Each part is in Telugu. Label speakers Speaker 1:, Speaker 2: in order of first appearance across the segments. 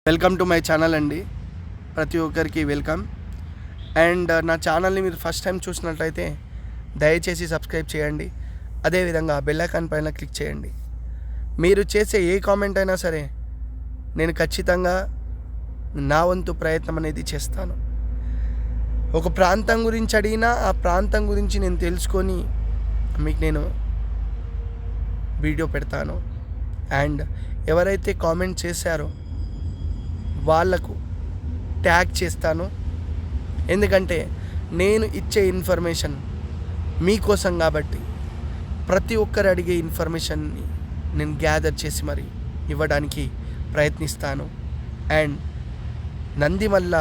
Speaker 1: వెల్కమ్ టు మై ఛానల్ అండి. ప్రతి ఒక్కరికి వెల్కమ్. అండ్ నా ఛానల్ని మీరు ఫస్ట్ టైం చూసినట్లయితే దయచేసి సబ్స్క్రైబ్ చేయండి. అదేవిధంగా బెల్ ఐకాన్ పైన క్లిక్ చేయండి. మీరు చేసే ఏ కామెంట్ అయినా సరే నేను ఖచ్చితంగా నా వంతు ప్రయత్నం అనేది చేస్తాను. ఒక ప్రాంతం గురించి అడిగినా ఆ ప్రాంతం గురించి నేను తెలుసుకొని మీకు నేను వీడియో పెడతాను. అండ్ ఎవరైతే కామెంట్ చేశారో వాళ్లకు ట్యాగ్ చేస్తాను. ఎందుకంటే నేను ఇచ్చే ఇన్ఫర్మేషన్ మీకోసం కాబట్టి ప్రతి ఒక్కరు అడిగే ఇన్ఫర్మేషన్ని నేను గ్యాదర్ చేసి మరి ఇవ్వడానికి ప్రయత్నిస్తాను. అండ్ నందిమల్ల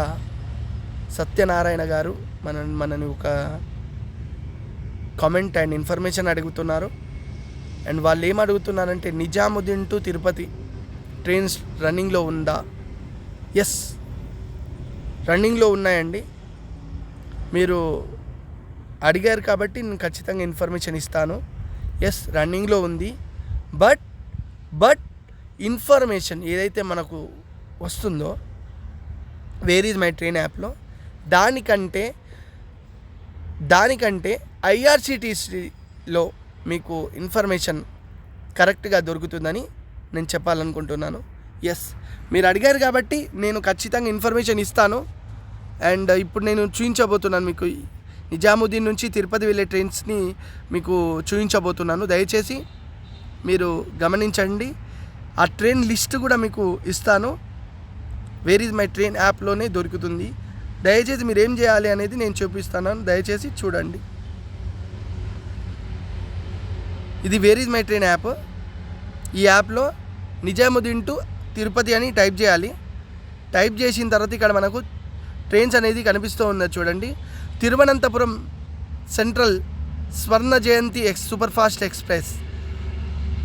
Speaker 1: సత్యనారాయణ గారు మనని ఒక కామెంట్ అండ్ ఇన్ఫర్మేషన్ అడుగుతున్నారు. అండ్ వాళ్ళు ఏం అడుగుతున్నారంటే నిజాముద్దీన్ టు తిరుపతి ట్రైన్స్ రన్నింగ్లో ఉందా? ఎస్, రన్నింగ్లో ఉన్నాయండి. మీరు అడిగారు కాబట్టి నేను ఖచ్చితంగా ఇన్ఫర్మేషన్ ఇస్తాను. ఎస్, రన్నింగ్లో ఉంది. బట్ ఇన్ఫర్మేషన్ ఏదైతే మనకు వస్తుందో వేర్ ఈజ్ మై ట్రైన్ యాప్లో దానికంటే ఐఆర్సిటీసీలో మీకు ఇన్ఫర్మేషన్ కరెక్ట్గా దొరుకుతుందని నేను చెప్పాలనుకుంటున్నాను. ఎస్, మీరు అడిగారు కాబట్టి నేను ఖచ్చితంగా ఇన్ఫర్మేషన్ ఇస్తాను. అండ్ ఇప్పుడు నేను చూపించబోతున్నాను మీకు నిజాముద్దీన్ నుంచి తిరుపతి వెళ్ళే ట్రైన్స్ని మీకు చూపించబోతున్నాను. దయచేసి మీరు గమనించండి. ఆ ట్రైన్ లిస్ట్ కూడా మీకు ఇస్తాను. వేర్ ఈజ్ మై ట్రైన్ యాప్లోనే దొరుకుతుంది. దయచేసి మీరు ఏం చేయాలి అనేది నేను చూపిస్తాను. దయచేసి చూడండి. ఇది where is my train app. ఈ యాప్లో నిజాముద్దీన్ టు తిరుపతి అని టైప్ చేయాలి. టైప్ చేసిన తర్వాత ఇక్కడ మనకు ట్రైన్స్ అనేది కనిపిస్తూ ఉన్నది చూడండి. Thiruvananthapuram central Swarna Jayanti super fast express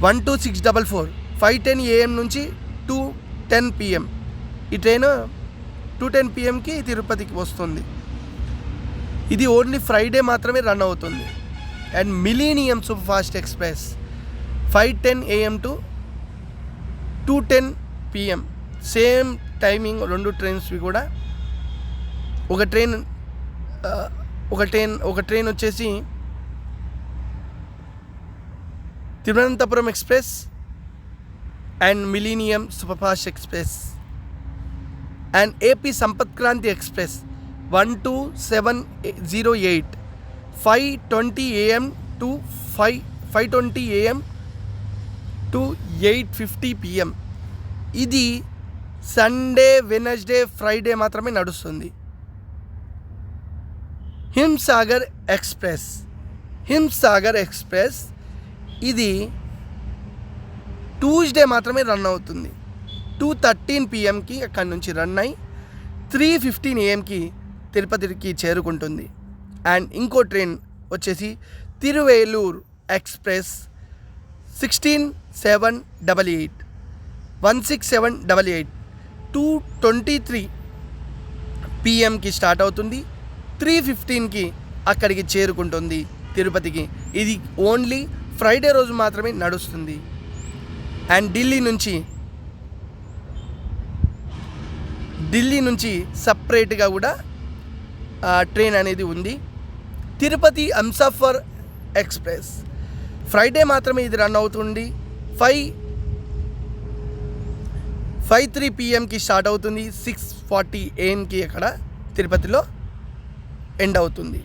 Speaker 1: 12644 5:10 AM నుంచి 2:10 PM. ఈ ట్రైన్ 2:10 PMకి తిరుపతికి వస్తుంది. ఇది ఓన్లీ ఫ్రైడే మాత్రమే రన్ అవుతుంది. And millennium super fast express 5:10 AM to 2:10 PM. Same timing రెండు ట్రైన్స్వి కూడా. ఒక ట్రైన్ వచ్చేసి Thiruvananthapuram express and millennium super fast express and AP Sampark Kranti express 12708 5:20 AM to 5:20 AM to 8:50 PM. ఇది సండే, వెనస్డే, ఫ్రైడే మాత్రమే నడుస్తుంది. హింసాగర్ ఎక్స్ప్రెస్ ఇది ట్యూస్డే మాత్రమే రన్ అవుతుంది. 2:13 PMకి అక్కడి నుంచి రన్ అయి 3:15 AMకి తిరుపతికి చేరుకుంటుంది. అండ్ ఇంకో ట్రైన్ వచ్చేసి తిరువేలూరు ఎక్స్ప్రెస్ 16788 2:23 PMకి స్టార్ట్ అవుతుంది. 3:15కి అక్కడికి చేరుకుంటుంది తిరుపతికి. ఇది ఓన్లీ ఫ్రైడే రోజు మాత్రమే నడుస్తుంది. అండ్ ఢిల్లీ నుంచి సపరేట్గా కూడా ట్రైన్ అనేది ఉంది. తిరుపతి హంసఫర్ ఎక్స్ప్రెస్ ఫ్రైడే మాత్రమే ఇది రన్ అవుతుంది. 5:03 PMకి స్టార్ట్ అవుతుంది. 6:40 AMకి అక్కడ తిరుపతిలో ఎండ్ అవుతుంది.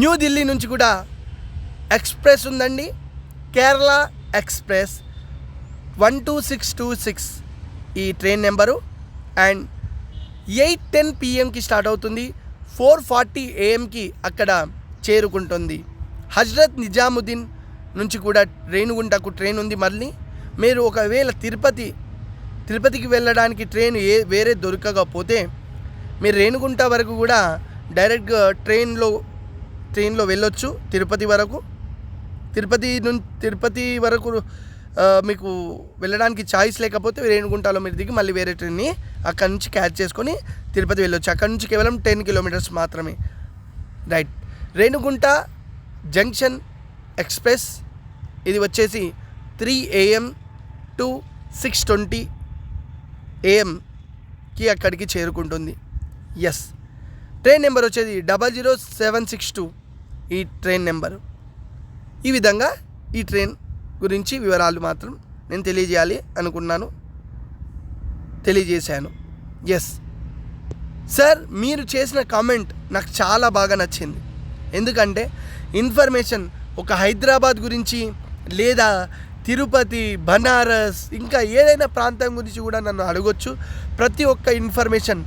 Speaker 1: న్యూఢిల్లీ నుంచి కూడా ఎక్స్ప్రెస్ ఉందండి. కేరళ ఎక్స్ప్రెస్ 12626 ఈ ట్రైన్ నెంబరు. అండ్ 8:10 PMకి స్టార్ట్ అవుతుంది. 4:40 AMకి అక్కడ చేరుకుంటుంది. హజ్రత్ నిజాముద్దీన్ నుంచి కూడా రేణిగుంటకు ట్రైన్ ఉంది. మళ్ళీ మీరు ఒకవేళ తిరుపతికి వెళ్ళడానికి ట్రైన్ వేరే దొరకకపోతే మీరు రేణిగుంట వరకు కూడా డైరెక్ట్గా ట్రైన్లో వెళ్ళొచ్చు. తిరుపతి వరకు మీకు వెళ్ళడానికి ఛాయిస్ లేకపోతే రేణిగుంటలో మీరు దిగి మళ్ళీ వేరే ట్రైన్ని అక్కడి నుంచి క్యాచ్ చేసుకొని తిరుపతి వెళ్ళొచ్చు. అక్కడి నుంచి కేవలం 10 kilometers మాత్రమే. రైట్. రేణిగుంట జంక్షన్ ఎక్స్ప్రెస్ ఇది వచ్చేసి 3 AM టు 6:20 AM టైంకి అక్కడికి చేరుకుంటుంది. ఎస్, ట్రైన్ నెంబర్ వచ్చేది 00762 ఈ ట్రైన్ నెంబరు. ఈ విధంగా ఈ ట్రైన్ గురించి వివరాలు మాత్రం నేను తెలియజేశాను. ఎస్ సార్, మీరు చేసిన కామెంట్ నాకు చాలా బాగా నచ్చింది. ఎందుకంటే ఇన్ఫర్మేషన్ ఒక హైదరాబాద్ గురించి లేదా తిరుపతి, బనారస్, ఇంకా ఏదైనా ప్రాంతం గురించి కూడా నన్ను అడగొచ్చు. ప్రతి ఒక్క ఇన్ఫర్మేషన్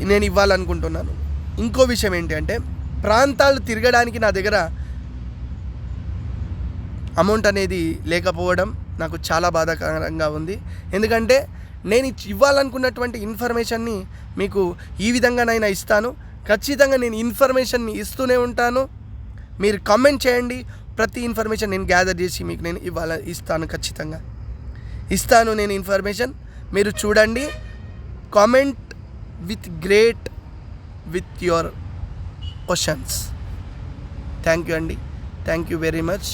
Speaker 1: నేను ఇవ్వాలనుకుంటున్నాను. ఇంకో విషయం ఏంటంటే, ప్రాంతాలు తిరగడానికి నా దగ్గర అమౌంట్ అనేది లేకపోవడం నాకు చాలా బాధాకరంగా ఉంది. ఎందుకంటే నేను ఇవ్వాలనుకున్నటువంటి ఇన్ఫర్మేషన్ని మీకు ఈ విధంగానైనా ఇస్తాను. ఖచ్చితంగా నేను ఇన్ఫర్మేషన్ని ఇస్తూనే ఉంటాను. మీరు కామెంట్ చేయండి, ప్రతి ఇన్ఫర్మేషన్ నేను గ్యాదర్ చేసి మీకు నేను ఇస్తాను. ఖచ్చితంగా ఇస్తాను నేను ఇన్ఫర్మేషన్. మీరు చూడండి, comment with your questions. Thank you అండి, థ్యాంక్ యూ వెరీ మచ్.